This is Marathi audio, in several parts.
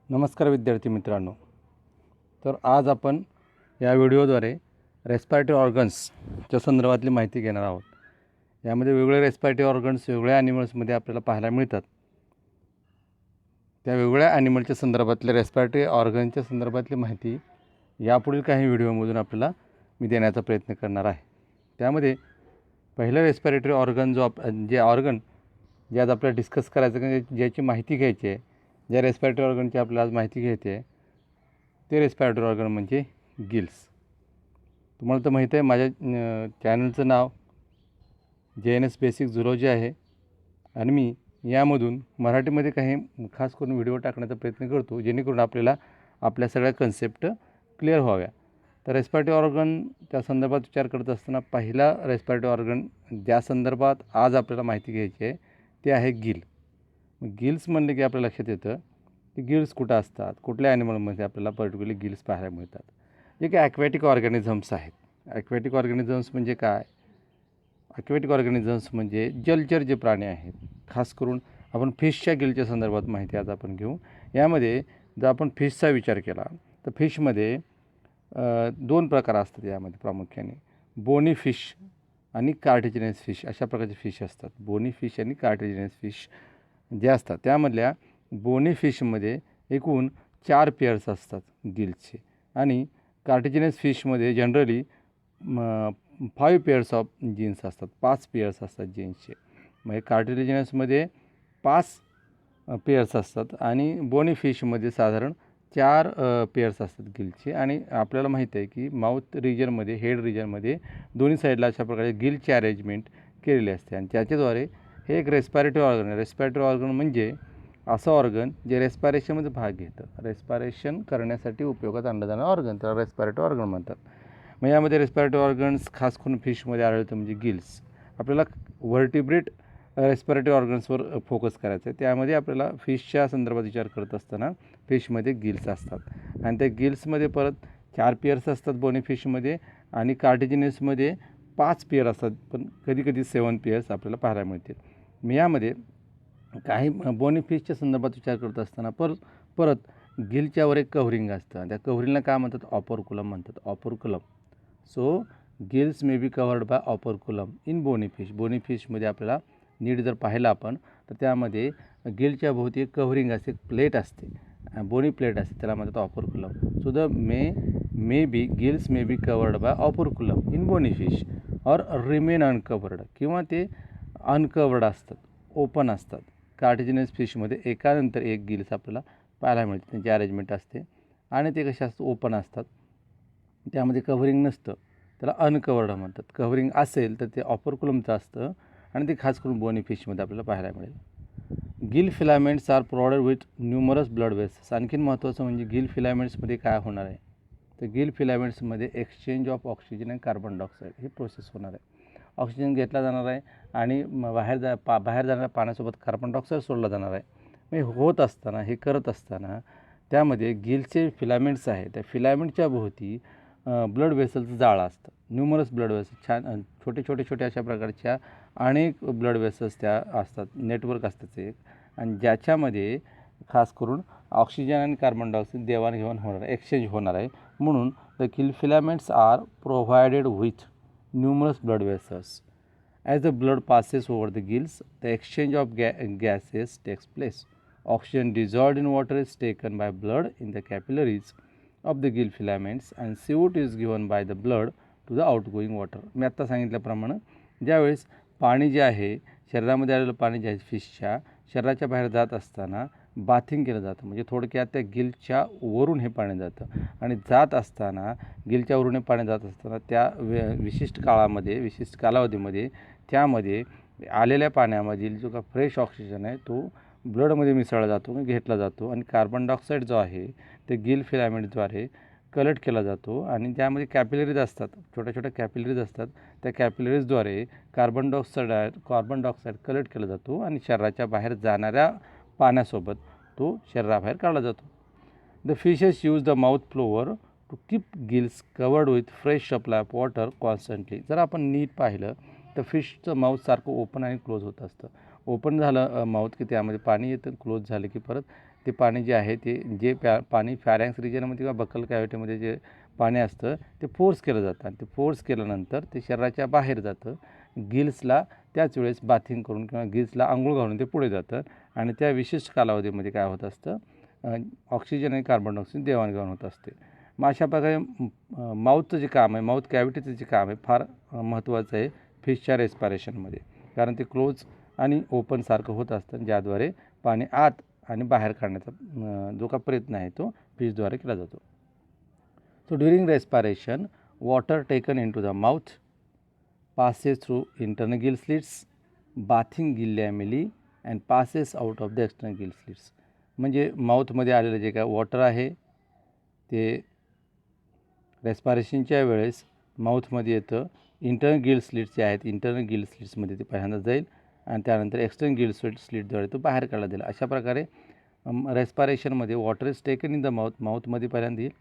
नमस्कार विद्यार्थी मित्रांनो. तर आज आपण या व्हिडिओद्वारे रेस्पिरेटरी ऑर्गन्सच्या संदर्भातली माहिती घेणार आहोत. यामध्ये वेगवेगळे रेस्पिरेटरी ऑर्गन्स वेगवेगळ्या ॲनिमल्समध्ये आपल्याला पाहायला मिळतात. त्या वेगवेगळ्या ॲनिमलच्या संदर्भातल्या रेस्पिरेटरी ऑर्गनच्या संदर्भातली माहिती यापुढील काही व्हिडिओमधून आपल्याला मी देण्याचा प्रयत्न करणार आहे. त्यामध्ये पहिलं रेस्पिरेटरी ऑर्गन जे ऑर्गन जे आज आपल्याला डिस्कस करायचं की ज्याची माहिती घ्यायची आहे, ज्या रेस्पिरेटरी ऑर्गनची आपल्याला आज माहिती घ्यायची आहे ते रेस्पिरेटरी ऑर्गन म्हणजे गिल्स. तुम्हाला तर माहीत आहे माझ्या चॅनलचं नाव JNS बेसिक झुलॉजी आहे आणि मी यामधून मराठीमध्ये काही खास करून व्हिडिओ टाकण्याचा प्रयत्न करतो जेणेकरून आपल्याला आपल्या सगळ्या कन्सेप्ट क्लिअर व्हाव्या. तर रेस्पिरेटरी ऑर्गनच्या संदर्भात विचार करत असताना पहिला रेस्पिरेटरी ऑर्गन ज्या संदर्भात आज आपल्याला माहिती घ्यायची आहे ते आहे गिल. गिल्स म्हणले की आपल्या लक्षात येतं की गिल्स कुठं असतात, कुठल्या ॲनिमलमध्ये आपल्याला पर्टिक्युलरली गिल्स पाहायला मिळतात. जे काही ॲक्वॅटिक ऑर्गॅनिझम्स आहेत. ॲक्वॅटिक ऑर्गॅनिझम्स म्हणजे काय? ॲक्वॅटिक ऑर्गॅनिझम्स म्हणजे जलचर जे प्राणी आहेत. खास करून आपण फिशच्या गिलच्या संदर्भात माहिती आज आपण घेऊ. यामध्ये जर आपण फिशचा विचार केला तर फिशमध्ये दोन प्रकार असतात. यामध्ये प्रामुख्याने बोनी फिश आणि कार्टिजिनस फिश अशा प्रकारचे फिश असतात. बोनी फिश आणि कार्टिजिनस फिश जे असतात त्यामधल्या बोनी फिशमध्ये एकूण 4 पेअर्स असतात गिल्सचे आणि कार्टिजिनस फिशमध्ये जनरली 5 पेअर्स ऑफ जीन्स असतात. 5 पेअर्स असतात जीन्सचे. म्हणजे कार्टिजिनसमध्ये 5 पेअर्स असतात आणि बोनी फिशमध्ये साधारण 4 पेअर्स असतात गिलचे. आणि आपल्याला माहीत आहे की माउथ रिजनमध्ये, हेड रिजनमध्ये दोन्ही साईडला अशा प्रकारे गिलची अरेंजमेंट केलेली असते आणि त्याच्याद्वारे हे एक रेस्पिरेटरी ऑर्गन आहे. रेस्पिरेटरी ऑर्गन म्हणजे असं ऑर्गन जे रेस्पिरेशनमध्ये भाग घेतं. रेस्पिरेशन करण्यासाठी उपयोगात आणलं जाणारं ऑर्गन त्याला रेस्पिरेटरी ऑर्गन म्हणतात. मग यामध्ये रेस्पिरेटरी ऑर्गन्स खास करून फिशमध्ये आढळतं म्हणजे गिल्स. आपल्याला व्हर्टिब्रेट रेस्पिरेटरी ऑर्गन्सवर फोकस करायचं आहे. त्यामध्ये आपल्याला फिशच्या संदर्भात विचार करत असताना फिशमध्ये गिल्स असतात आणि त्या गिल्समध्ये परत 4 पेअर्स असतात बोनी फिशमध्ये आणि कार्टिजिनसमध्ये 5 पेअर असतात, पण कधीकधी 7 पेअर्स आपल्याला पाहायला मिळतील. मी यामध्ये काही बोनी फिशच्या संदर्भात विचार करत असताना परत गिलच्यावर एक कव्हरिंग असतं. त्या कव्हरिंगला काय म्हणतात? ऑपरक्युलम म्हणतात. Operculum. So gills may be covered by operculum in bony fish. Bony फिशमध्ये आपल्याला नीट जर पाहिलं आपण तर त्यामध्ये गिलच्या भोवती एक कव्हरिंग असते, एक प्लेट असते, बोनी प्लेट असते, त्याला म्हणतात operculum. So the may be gills may be covered by operculum in bony fish or remain uncovered, किंवा ते अनकवर्ड असतात, ओपन असतात. कार्टिजिनस फिशमध्ये एकानंतर एक गिल्स आपल्याला पाहायला मिळते. त्यांची अरेंजमेंट असते आणि ते कसे असतात? ओपन असतात. त्यामध्ये कव्हरिंग नसतं, त्याला अनकवर्ड म्हणतात. कव्हरिंग असेल तर ते ऑपरक्युलमचं असतं आणि ते खास करून बोनी फिशमध्ये आपल्याला पाहायला मिळेल. Gill filaments are provided with numerous blood vessels. आणखीन महत्त्वाचं म्हणजे गिल फिलामेंट्समध्ये काय होणार आहे तर गिल फिलामेंट्समध्ये एक्सचेंज ऑफ ऑक्सिजन आणि कार्बन डायऑक्साईड ही प्रोसेस होणार आहे. ऑक्सिजन घेतला जाणार आहे आणि बाहेर जाणाऱ्या पाण्यासोबत कार्बन डायऑक्साईड सोडला जाणार आहे. मग होत असताना, हे करत असताना त्यामध्ये गिलचे फिलामेंट्स आहेत, त्या फिलामेंटच्या भोवती ब्लड वेसलचं जाळं असतं. न्यूमरस ब्लड वेसल्स, छान छोटे अशा प्रकारच्या अनेक ब्लड वेसल्स त्या असतात, नेटवर्क असतं ते एक, आणि ज्याच्यामध्ये खास करून ऑक्सिजन आणि कार्बन डायऑक्साईड देवाणघेवाण होणार आहे, एक्सचेंज होणार आहे. म्हणून the gill filaments are provided with numerous blood vessels. As the blood passes over the gills, the exchange of gases takes place. Oxygen dissolved in water is taken by blood in the capillaries of the gill filaments and CO2 is given by the blood to the outgoing water. मी आत्ता सांगितल्याप्रमाणे ज्यावेळेस पाणी जे आहे, शरीरामध्ये आलेलं पाणी जे आहे फिशच्या शरीराच्या बाहेर जात असताना बाथिंग केलं जातं. म्हणजे थोडक्यात त्या गिलच्या वरून हे पाणी जातं आणि जात असताना गिलच्या वरून हे पाणी जात असताना त्या विशिष्ट कालावधीमध्ये त्यामध्ये आलेल्या पाण्यामधील जो का फ्रेश ऑक्सिजन आहे तो ब्लडमध्ये मिसळला जातो, घेतला जातो आणि कार्बन डायऑक्साईड जो आहे ते गिल फिलामेंटद्वारे कलेक्ट केला जातो आणि त्यामध्ये कॅपिलरीज असतात, छोट्या कॅपिलरीज असतात. त्या कॅपिलरीजद्वारे कार्बन डायऑक्साईड कलेक्ट केला जातो आणि शरीराच्या बाहेर जाणाऱ्या पाण्यासोबत तो शरीराबाहेर काढला जातो. The fishes use the mouth floor to keep gills covered with fresh supply of water constantly. जर आपण नीट पाहिलं तर फिशचं माउथ सारखं ओपन आणि क्लोज होत असतं. ओपन झालं माउथ की त्यामध्ये पाणी येतं, क्लोज झालं की परत ते पाणी जे आहे ते जे पाणी फॅरॅन्क्स रिजनमध्ये किंवा बक्कल कॅव्हिटीमध्ये जे पाणी असतं ते फोर्स केलं जातं आणि ते फोर्स केल्यानंतर ते शरीराच्या बाहेर जातं. गिल्सला त्याच वेळेस बाथिंग करून किंवा गिल्सला आंघोळ घालून ते पुढे जातं आणि त्या विशिष्ट कालावधीमध्ये काय होत असतं, ऑक्सिजन आणि कार्बन डायऑक्साईड देवाणघेवाण होत असते. मग अशा प्रकारे माऊथचं जे काम आहे, माऊथ कॅव्हिटीचं जे काम आहे फार महत्त्वाचं आहे फिशच्या रेस्पायरेशनमध्ये, कारण ते क्लोज आणि ओपनसारखं होत असतं, ज्याद्वारे पाणी आत आणि बाहेर काढण्याचा जो का प्रयत्न आहे तो फिशद्वारे केला जातो. So during respiration water taken into the mouth passes through internal gill slits, bathing gill lamellae and passes out of the external gill slits. म्हणजे माऊथमध्ये आलेलं जे काय वॉटर आहे ते रेस्पायरेशनच्या वेळेस माऊथमध्ये येतं. इंटर्नल गिल स्लिट्स जे आहेत इंटर्नल गिल स्लिट्समध्ये ते पहिल्यांदा जाईल आणि त्यानंतर एक्सटर्नल गिल स्लिटद्वारे तो बाहेर काढला जाईल. अशा प्रकारे रेस्पायरेशनमध्ये water is taken in the माऊथमध्ये पहिल्यांदा येईल,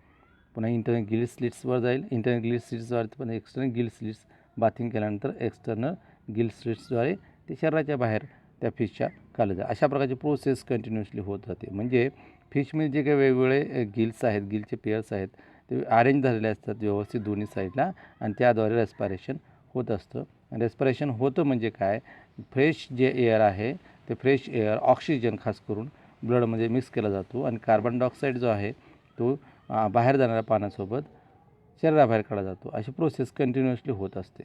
पुन्हा इंटर्नल गिल स्लिट्सवर जाईल, इंटर्नल गिल स्लिट्सद्वारे पण एक्सटर्नल गिल स्लिट्स बाथिंग केल्यानंतर एक्सटर्नल गिल स्लिट्सद्वारे ते शरीराच्या बाहेर त्या फिशच्या काढलं जाईल. अशा प्रकारची प्रोसेस कंटिन्युअसली होत राहते. म्हणजे फिशमध्ये जे काही वेगवेगळे गिल्स आहेत, गिलचे पेयर्स आहेत ते अरेंज झालेले असतात व्यवस्थित दोन्ही साईडला आणि त्याद्वारे रेस्पायरेशन होत असतं. रेस्पायरेशन होतं म्हणजे काय, फ्रेश जे एअर आहे ते फ्रेश एअर ऑक्सिजन खास करून ब्लडमध्ये मिक्स केला जातो आणि कार्बन डायऑक्साईड जो आहे तो बाहेर जाणाऱ्या पाण्यासोबत शरीराबाहेर काढला जातो. अशी प्रोसेस कंटिन्युअसली होत असते.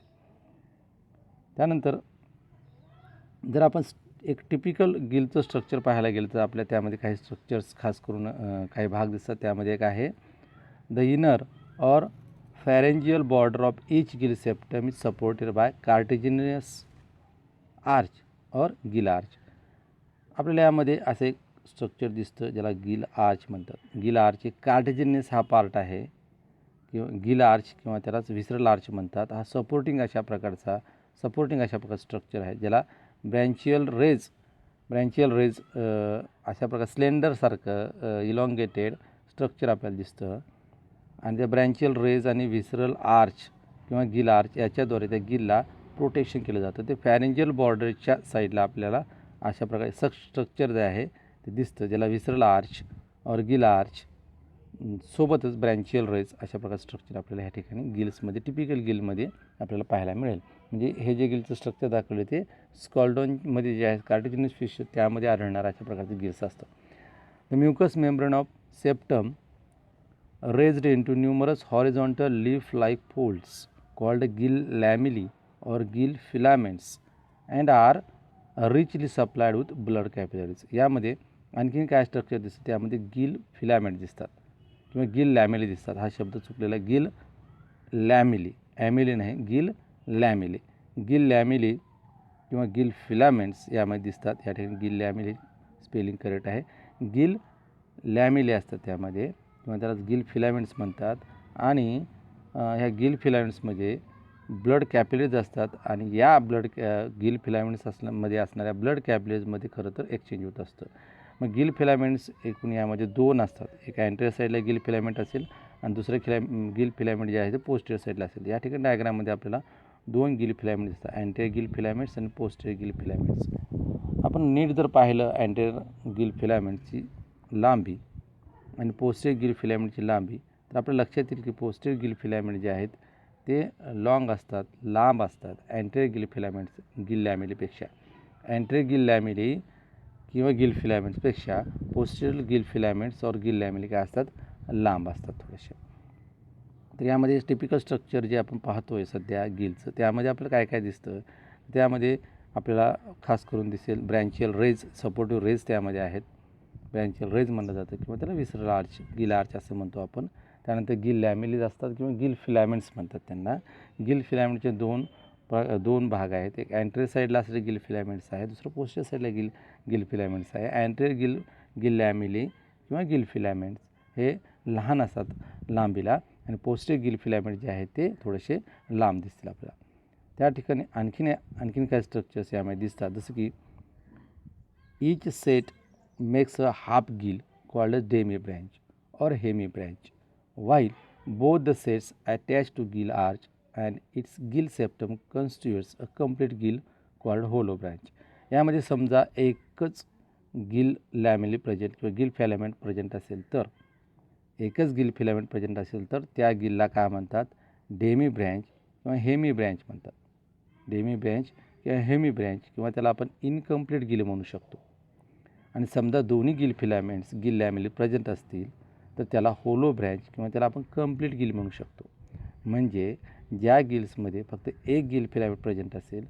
त्यानंतर जर आपण एक टिपिकल गिलचं स्ट्रक्चर पाहायला गेलं तर आपल्या त्यामध्ये काही स्ट्रक्चर्स खास करून काही भाग दिसतात. त्यामध्ये एक आहे the inner or pharyngeal border of each gill septum is supported by cartilaginous arch or gill arch. आपल्याला यामध्ये असं एक स्ट्रक्चर दिसतं ज्याला गिल आर्च म्हणतात. गिल आर्च एक कार्टिजिनियस हा पार्ट आहे किंवा गिल आर्च किंवा त्यालाच व्हिसरल आर्च म्हणतात. हा सपोर्टिंग अशा प्रकारचा स्ट्रक्चर आहे ज्याला ब्रँचियल रेज अशा प्रकार स्लेंडरसारखं इलॉंगेटेड स्ट्रक्चर आपल्याला दिसतं आणि त्या ब्रँचियल रेज आणि व्हिसरल आर्च किंवा गिल आर्च याच्याद्वारे त्या गिलला प्रोटेक्शन केलं जातं. ते फॅरेंजियल बॉर्डरच्या साईडला आपल्याला अशा प्रकारे स्ट्रक्चर जे आहे ते दिसतं ज्याला visceral arch or gill arch सोबतच ब्रँचियल रेज अशा प्रकारचं स्ट्रक्चर आपल्याला ह्या ठिकाणी गिल्समध्ये टिपिकल गिलमध्ये आपल्याला पाहायला मिळेल. म्हणजे हे जे गिलचं स्ट्रक्चर दाखवले ते स्कॉल्डॉनमध्ये जे आहे कार्टिजिनस फिश त्यामध्ये आढळणार अशा प्रकारचे गिल्स असतात. The mucous membrane of septum raised into numerous horizontal leaf-like folds called gill lamellae or gill filaments and are richly supplied with blood capillaries. यामध्ये आणखीन काय स्ट्रक्चर दिसतं, त्यामध्ये गिल फिलामेंट दिसतात किंवा गिल लॅमेली दिसतात. हा शब्द चुकलेला, गिल लॅमेली, ॲमेली नाही, गिल लॅमेली. गिल लॅमेली किंवा गिल फिलामेंट्स यामध्ये दिसतात. या ठिकाणी गिल लॅमेली स्पेलिंग करेक्ट आहे. गिल लॅमेली असतात त्यामध्ये किंवा त्याला गिल फिलामेंट्स म्हणतात आणि ह्या गिल फिलामेंट्समध्ये ब्लड कॅपिलरीज असतात आणि या गिल फिलामेंट्स मध्ये असणाऱ्या ब्लड कॅपिलरीजमध्ये खरं तर एक्सचेंज होत असतं. मग गिल फिलामेंट्स एकूण यामध्ये दोन असतात. एक अँटेरियर साईडला गिल फिलामेंट असेल आणि दुसरं गिल फिलामेंट जे आहे ते पोस्टेरियर साईडला असेल. या ठिकाणी डायग्राममध्ये आपल्याला दोन गिल फिलामेंट दिसतात, अँटेरियर गिल फिलामेंट्स आणि पोस्टेरियर गिल फिलामेंट्स. आपण नीट जर पाहिलं अँटेरियर गिल फिलामेंटची लांबी आणि पोस्टेरियर गिल फिलामेंटची लांबी तर आपल्या लक्षात येईल की पोस्टेरियर गिल फिलामेंट जे आहेत ते लॉंग असतात, लांब असतात अँटेरियर गिल फिलामेंट्स गिल लॅमेलीपेक्षा. अँटेरियर गिल लॅमेली किंवा गिल फिलामेंट्सपेक्षा posterior gill filaments or gill lamellae काय असतात, लांब असतात थोडेसे. तर यामध्ये टिपिकल स्ट्रक्चर जे आपण पाहतो आहे सध्या गिलचं त्यामध्ये आपल्याला काय काय दिसतं, त्यामध्ये आपल्याला खास करून दिसेल ब्रँचियल रेज, सपोर्टिव्ह रेज त्यामध्ये आहेत. ब्रँचियल रेज म्हणलं जातं किंवा त्याला व्हिसरल आर्च, गिल आर्च असं म्हणतो आपण. त्यानंतर गिल लॅमेलीज असतात किंवा गिल फिलामेंट्स म्हणतात त्यांना. गिल फिलामेंटचे दोन भाग आहेत. एक अँटेरियर साईडला असलेले गिल फिलामेंट्स आहे, दुसरं पोस्टेरियर साईडला गिल फिलामेंट्स आहे. अँटेरियर गिल लॅमेली किंवा गिल फिलामेंट्स हे लहान असतात लांबीला आणि पोस्टेरियर गिल फिलामेंट जे आहेत ते थोडेसे लांब दिसतील आपल्याला. त्या ठिकाणी आणखीन काय स्ट्रक्चर्स यामध्ये दिसतात, जसं की each set makes a half gill called a demi branch or hemi branch, while both the sets attached to gill arch and its gill septum constitutes a complete gill called hollow branch. यामध्ये समजा एकच गिल लॅमेली प्रेझेंट किंवा गिल फिलामेंट प्रेझेंट असेल तर, एकच गिल फिलामेंट प्रेझेंट असेल तर त्या गिलला काय म्हणतात, डेमी ब्रँच किंवा हेमी ब्रँच म्हणतात. डेमी ब्रँच किंवा हेमी ब्रँच किंवा त्याला आपण इनकम्प्लीट गिल म्हणू शकतो. आणि समजा दोन्ही गिल फिलामेंट्स गिल लॅमेली प्रेझेंट असतील तर त्याला होलो ब्रँच किंवा त्याला आपण कंप्लीट गिल म्हणू शकतो. म्हणजे ज्या गिल्समध्ये फक्त एक गिल फिलामेंट प्रेझेंट असेल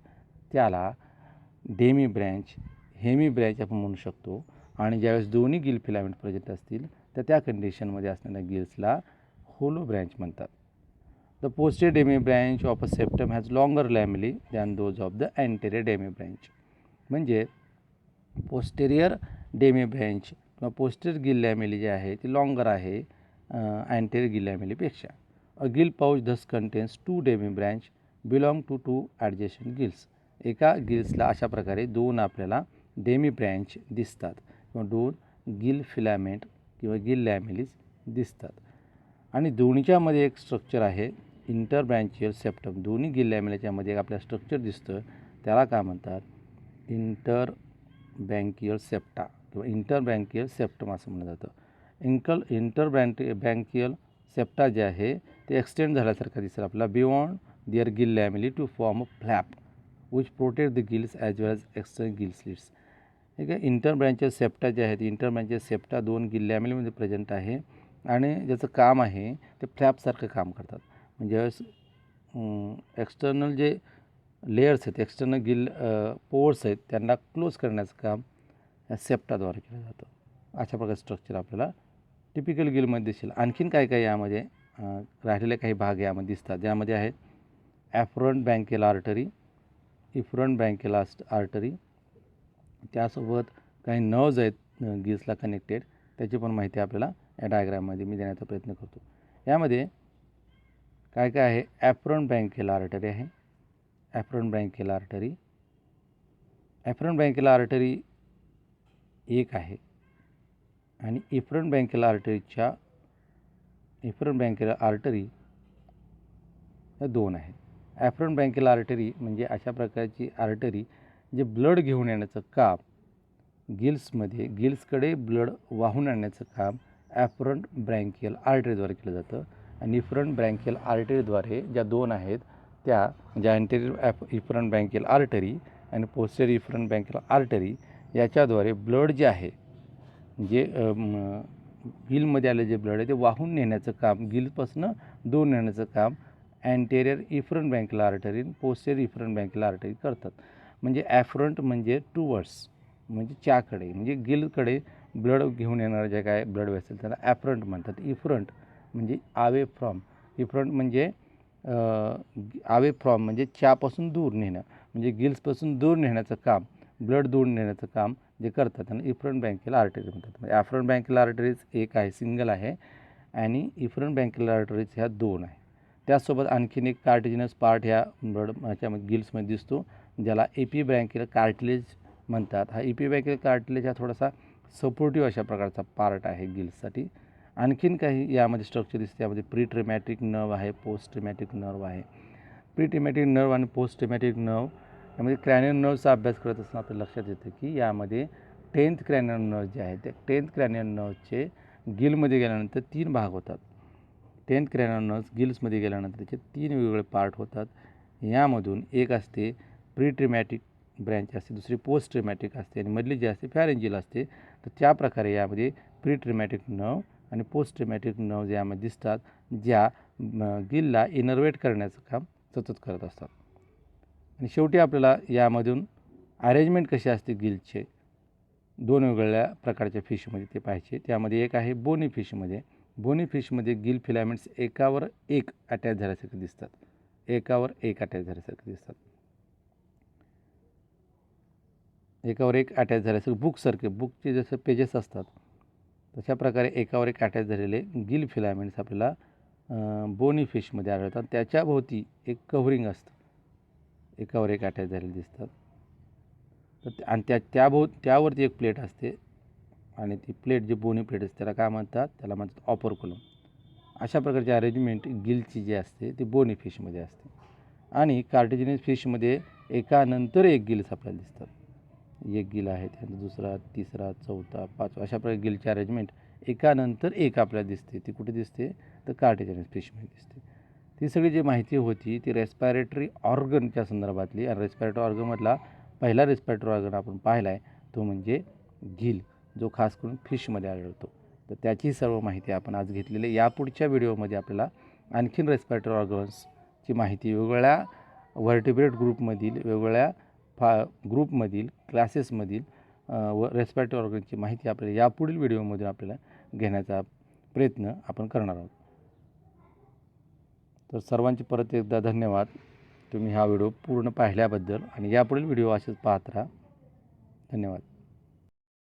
त्याला डेमी ब्रँच हेमी ब्रँच आपण म्हणू शकतो. आणि ज्यावेळेस दोन्ही गिल फिलामेंट प्रेझेंट असतील तर त्या कंडिशनमध्ये असणाऱ्या गिल्सला होलो ब्रँच म्हणतात. The posterior demibranch of a septum has longer lamellae than those of the anterior demibranch. म्हणजे पोस्टेरियर डेमी ब्रँच किंवा पोस्टेरियर गिल लॅमेली जे आहे ती लॉंगर आहे अँटेरियर गिल लॅमेलीपेक्षा. A gill pouch thus contains 2 demibranch belong to 2 adjacent gills. एका गिल्सला अशा प्रकारे दोन आपल्याला डेमी ब्रँच दिसतात किंवा दोन गिल फिलामेंट किंवा गिल लॅमेलीज दिसतात. आणि दोन्हीच्यामध्ये एक स्ट्रक्चर आहे इंटरब्रँचियल सेप्टम. दोन्ही गिल लॅमेलीच्यामध्ये एक आपल्याला स्ट्रक्चर दिसतं त्याला काय म्हणतात, इंटरब्रँकियल सेप्टा किंवा इंटरब्रँकियल सेप्टम असं म्हणलं जातं. इंटरब्रँकियल सेप्टा जे आहे ते एक्सटेंड झाल्यासारखं दिसेल आपल्याला beyond their gill lamellae to form a flap which protect the gills as well as external gill slits. ठीक आहे. इंटरब्रँचियल सेप्टा जे आहेत, इंटरब्रँचियल सेप्टा दोन गिल लॅमेलीमध्ये प्रेझेंट आहे आणि ज्याचं काम आहे ते फ्लॅपसारखं काम करतात. म्हणजे एक्सटर्नल जे लेयर्स आहेत, एक्सटर्नल गिल पोर्स आहेत त्यांना क्लोज करण्याचं काम या सेप्टाद्वारे केलं जातं. अशा प्रकारचं स्ट्रक्चर आपल्याला टिपिकल गिलमध्ये दिसेल. आणखीन काय काय यामध्ये राहिलेले काही भाग यामध्ये दिसतात ज्यामध्ये आहेत ॲफरंट ब्रँकियल आर्टरी, इफरंट ब्रँकियल आर्टरी, त्यासोबत काही नर्व्ज आहेत गिल्सला कनेक्टेड, त्याची पण माहिती आपल्याला या डायग्राममध्ये मी देण्याचा प्रयत्न करतो. यामध्ये काय काय आहे, ॲफरंट ब्रँकियल आर्टरी आहे, ॲफरंट ब्रँकियल आर्टरी. ॲफरंट ब्रँकियल आर्टरी एक आहे आणि इफरंट ब्रँकियल आर्टरी या दोन आहेत. ॲफरंट ब्रँकियल आर्टरी म्हणजे अशा प्रकारची आर्टरी जे ब्लड घेऊन येण्याचं काम गिल्समध्ये, गिल्सकडे ब्लड वाहून आणण्याचं काम ॲफरंट ब्रँकियल आर्टरीद्वारे केलं जातं. आणि इफरंट ब्रँकियल आर्टरीद्वारे ज्या दोन आहेत त्या म्हणजे अँटेरियर इफरंट ब्रँकियल आर्टरी आणि posterior efferent branchial artery याच्याद्वारे blood जे आहे जे गिलमध्ये आलं जे ब्लड आहे ते वाहून नेण्याचं काम, गिलपासून दूर नेण्याचं काम anterior efferent branchial artery, posterior efferent branchial artery करतात. म्हणजे ॲफरंट म्हणजे टूवर्ड्स म्हणजे च्याकडे, म्हणजे गिलकडे ब्लड घेऊन येणारं जे काय ब्लड वेसल त्याला ॲफरंट म्हणतात. इफरंट म्हणजे अवे फ्रॉम, इफरंट म्हणजे अवे फ्रॉम म्हणजे च्यापासून दूर नेणं, म्हणजे गिल्सपासून दूर नेण्याचं काम, ब्लड दूर नेण्याचं काम जे करतात त्यांना इफरंट ब्रँकियल आर्टरी म्हणतात. म्हणजे ॲफरंट ब्रँकियल आर्टरीज एक आहे, सिंगल आहे आणि इफरंट ब्रँकियल आर्टरीज ह्या दोन आहे. त्याचसोबत आणखीन एक कार्टिजिनस पार्ट ह्या ब्लड ह्याच्यामध्ये गिल्समध्ये दिसतो ज्याला एपी ब्रँकियल कार्टिलेज म्हणतात. हा एपी ब्रँकियल कार्टिलेज हा थोडासा सपोर्टिव्ह अशा प्रकारचा पार्ट आहे गिल्ससाठी. आणखीन काही यामध्ये स्ट्रक्चर दिसते, त्यामध्ये प्री ट्रिमॅटिक नर्व आहे, पोस्ट ट्रिमॅटिक नर्व आहे. प्री ट्रिमॅटिक नर्व आणि पोस्ट ट्रिमॅटिक नर्व यामध्ये क्रॅनियल नर्वचा अभ्यास करत असताना आपल्याला लक्षात येतं की यामध्ये 10th क्रॅनियल नर्व जे आहे त्या 10th क्रॅनियल नर्वचे गिलमध्ये गेल्यानंतर 3 भाग होतात. 10th क्रॅनियल नर्व्स गिल्समध्ये गेल्यानंतर त्याचे 3 वेगवेगळे पार्ट होतात. यामधून एक असते प्री ट्रिमॅटिक ब्रँच असते, दुसरी पोस्ट ट्रिमॅटिक असते आणि मधली जी असते फॅरेंजियल असते. तर त्या प्रकारे यामध्ये प्री ट्रिमॅटिक नर्व आणि पोस्ट ट्रिमॅटिक नर्व यामध्ये दिसतात ज्या गिलला इनर्वेट करण्याचं काम सतत करत असतात. आणि शेवटी आपल्याला यामधून अरेंजमेंट कशी असते गिलचे दोन वेगवेगळ्या प्रकारच्या फिशमध्ये ते पाहायचे. त्यामध्ये एक आहे बोनी फिशमध्ये. बोनी फिशमध्ये गिल फिलामेंट्स एकावर एक अटॅच झाल्यासारखे दिसतात, एकावर एक अटॅच झाल्यासारखे दिसतात, एकावर एक अटॅच झाल्यासारखे बुकसारखे, बुकचे जसे पेजेस असतात तशा प्रकारे एकावर एक अटॅच झालेले गिल फिलामेंट्स आपल्याला बोनी फिशमध्ये आढळतात. त्याच्याभोवती एक कव्हरिंग असतं, एकावर एक अटॅच झालेले दिसतात. तर आणि त्यावरती एक प्लेट असते आणि ती प्लेट जी बोनी प्लेट असते त्याला काय म्हणतात, त्याला म्हणतात ऑपरकुलम. अशा प्रकारची अरेंजमेंट गिलची जी असते ती बोनी फिशमध्ये असते. आणि कार्टिजिनस फिशमध्ये एकानंतर एक गिल्स आपल्याला दिसतात. एक गिल आहे, त्यानंतर दुसरा, तिसरा, चौथा, पाचवा, अशा प्रकारे गिलची अरेंजमेंट एकानंतर एक आपल्याला दिसते. ती कुठे दिसते? तर कार्टिलेजनस फिशमध्ये दिसते. ती सगळी जी माहिती होती ती रेस्पायरेटरी ऑर्गनच्या संदर्भातली. आणि रेस्पायरेटरी ऑर्गनमधला पहिला रेस्पायरेटरी ऑर्गन आपण पाहिला आहे तो म्हणजे गिल, जो खास करून फिशमध्ये आढळतो. तर त्याची सर्व माहिती आपण आज घेतलेली आहे. यापुढच्या व्हिडिओमध्ये आपल्याला आणखीन रेस्पायरेटरी ऑर्गन्सची माहिती वेगवेगळ्या व्हर्टिब्रेट ग्रुपमधील, वेगवेगळ्या ग्रुपमधील, क्लासेसमधील व रेस्पायरेटरी ऑर्गनची माहिती आपल्याला यापुढील व्हिडिओमध्ये आपल्याला घेण्याचा प्रयत्न आपण करणार आहोत. तर सर्वांचे परत एकदा धन्यवाद, तुम्ही हा व्हिडिओ पूर्ण पाहिल्याबद्दल. आणि यापुढील व्हिडिओ असेच पाहत राहा. धन्यवाद.